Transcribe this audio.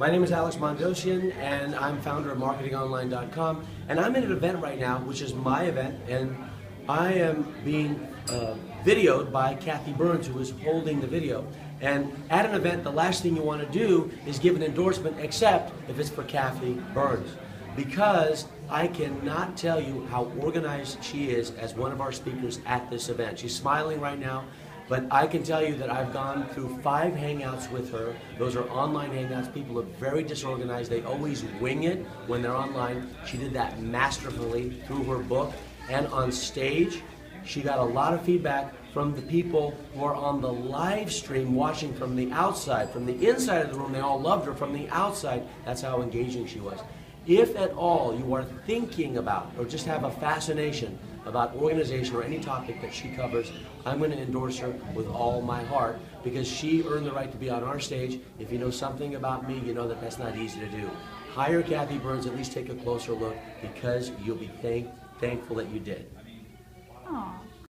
My name is Mandossian, and I'm founder of marketingonline.com, and I'm at an event right now, which is my event, and I am being videoed by Kathi Burns, who is holding the video. And at an event, the last thing you want to do is give an endorsement, except if it's for Kathi Burns, because I cannot tell you how organized she is as one of our speakers at this event. She's smiling right now. But I can tell you that I've gone through 5 hangouts with her. Those are online hangouts. People are very disorganized. They always wing it when they're online. She did that masterfully through her book. And on stage, she got a lot of feedback from the people who are on the live stream watching from the outside. From the inside of the room, they all loved her. From the outside, that's how engaging she was. If at all you are thinking about or just have a fascination about organization or any topic that she covers, I'm going to endorse her with all my heart, because she earned the right to be on our stage. If you know something about me, you know that that's not easy to do. Hire Kathi Burns, at least take a closer look, because you'll be thankful that you did. Aww.